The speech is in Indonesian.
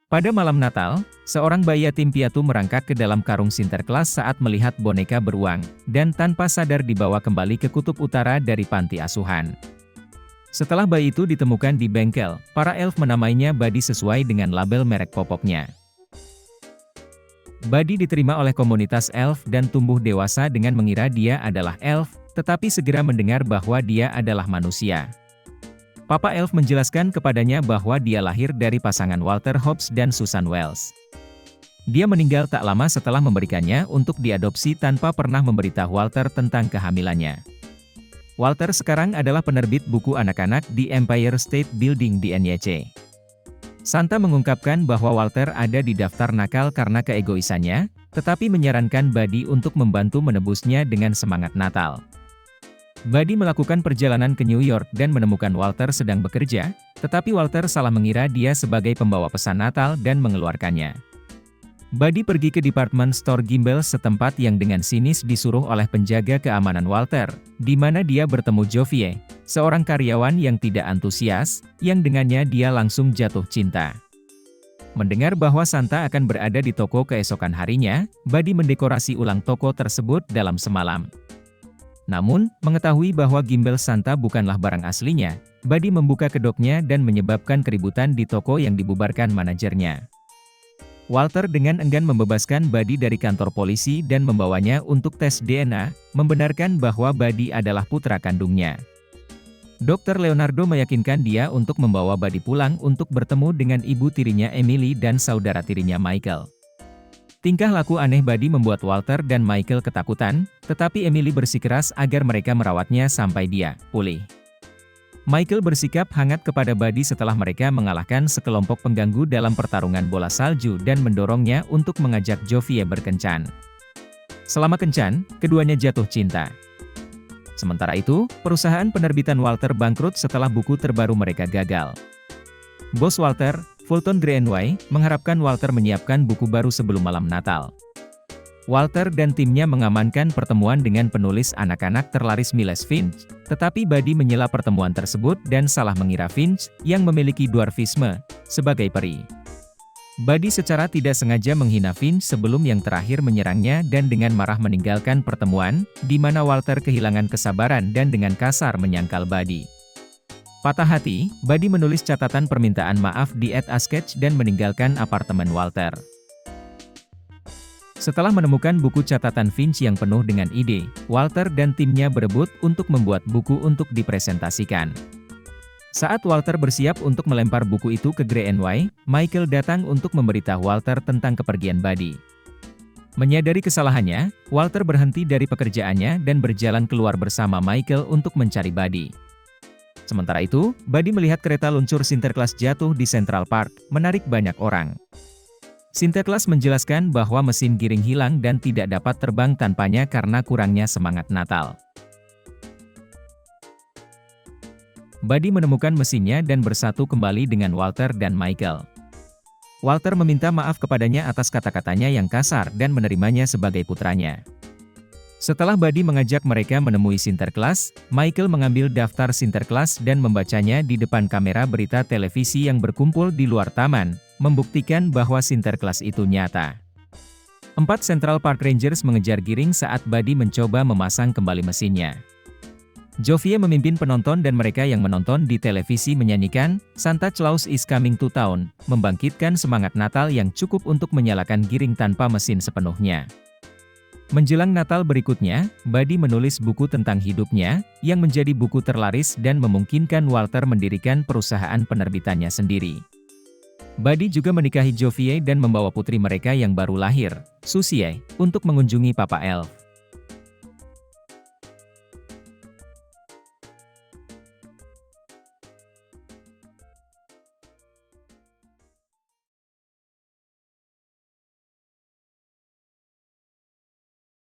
Pada malam Natal, seorang bayi yatim piatu merangkak ke dalam karung Sinterklas saat melihat boneka beruang, dan tanpa sadar dibawa kembali ke kutub utara dari panti asuhan. Setelah bayi itu ditemukan di bengkel, para elf menamainya Buddy sesuai dengan label merek popoknya. Buddy diterima oleh komunitas elf dan tumbuh dewasa dengan mengira dia adalah elf, tetapi segera mendengar bahwa dia adalah manusia. Papa Elf menjelaskan kepadanya bahwa dia lahir dari pasangan Walter Hobbs dan Susan Wells. Dia meninggal tak lama setelah memberikannya untuk diadopsi tanpa pernah memberitahu Walter tentang kehamilannya. Walter sekarang adalah penerbit buku anak-anak di Empire State Building di NYC. Santa mengungkapkan bahwa Walter ada di daftar nakal karena keegoisannya, tetapi menyarankan Buddy untuk membantu menebusnya dengan semangat Natal. Buddy melakukan perjalanan ke New York dan menemukan Walter sedang bekerja, tetapi Walter salah mengira dia sebagai pembawa pesan Natal dan mengeluarkannya. Buddy pergi ke department store Gimbels setempat yang dengan sinis disuruh oleh penjaga keamanan Walter, di mana dia bertemu Jovie, seorang karyawan yang tidak antusias, yang dengannya dia langsung jatuh cinta. Mendengar bahwa Santa akan berada di toko keesokan harinya, Buddy mendekorasi ulang toko tersebut dalam semalam. Namun, mengetahui bahwa gimbal Santa bukanlah barang aslinya, Buddy membuka kedoknya dan menyebabkan keributan di toko yang dibubarkan manajernya. Walter dengan enggan membebaskan Buddy dari kantor polisi dan membawanya untuk tes DNA, membenarkan bahwa Buddy adalah putra kandungnya. Dr. Leonardo meyakinkan dia untuk membawa Buddy pulang untuk bertemu dengan ibu tirinya Emily dan saudara tirinya Michael. Tingkah laku aneh Buddy membuat Walter dan Michael ketakutan, tetapi Emily bersikeras agar mereka merawatnya sampai dia pulih. Michael bersikap hangat kepada Buddy setelah mereka mengalahkan sekelompok pengganggu dalam pertarungan bola salju dan mendorongnya untuk mengajak Jovie berkencan. Selama kencan, keduanya jatuh cinta. Sementara itu, perusahaan penerbitan Walter bangkrut setelah buku terbaru mereka gagal. Bos Walter, Fulton Greenway, mengharapkan Walter menyiapkan buku baru sebelum malam Natal. Walter dan timnya mengamankan pertemuan dengan penulis anak-anak terlaris Miles Finch, tetapi Buddy menyela pertemuan tersebut dan salah mengira Finch, yang memiliki dwarfisme, sebagai peri. Buddy secara tidak sengaja menghina Finch sebelum yang terakhir menyerangnya dan dengan marah meninggalkan pertemuan, di mana Walter kehilangan kesabaran dan dengan kasar menyangkal Buddy. Patah hati, Buddy menulis catatan permintaan maaf di Etch-a-Sketch dan meninggalkan apartemen Walter. Setelah menemukan buku catatan Finch yang penuh dengan ide, Walter dan timnya berebut untuk membuat buku untuk dipresentasikan. Saat Walter bersiap untuk melempar buku itu ke Greenway, Michael datang untuk memberitahu Walter tentang kepergian Buddy. Menyadari kesalahannya, Walter berhenti dari pekerjaannya dan berjalan keluar bersama Michael untuk mencari Buddy. Sementara itu, Buddy melihat kereta luncur Sinterklas jatuh di Central Park, menarik banyak orang. Sinterklas menjelaskan bahwa mesin giring hilang dan tidak dapat terbang tanpanya karena kurangnya semangat Natal. Buddy menemukan mesinnya dan bersatu kembali dengan Walter dan Michael. Walter meminta maaf kepadanya atas kata-katanya yang kasar dan menerimanya sebagai putranya. Setelah Buddy mengajak mereka menemui Sinterklas, Michael mengambil daftar Sinterklas dan membacanya di depan kamera berita televisi yang berkumpul di luar taman, membuktikan bahwa Sinterklas itu nyata. 4 Central Park Rangers mengejar giring saat Buddy mencoba memasang kembali mesinnya. Jovie memimpin penonton dan mereka yang menonton di televisi menyanyikan "Santa Claus is Coming to Town", membangkitkan semangat Natal yang cukup untuk menyalakan giring tanpa mesin sepenuhnya. Menjelang Natal berikutnya, Buddy menulis buku tentang hidupnya, yang menjadi buku terlaris dan memungkinkan Walter mendirikan perusahaan penerbitannya sendiri. Buddy juga menikahi Jovie dan membawa putri mereka yang baru lahir, Susie, untuk mengunjungi Papa Elf.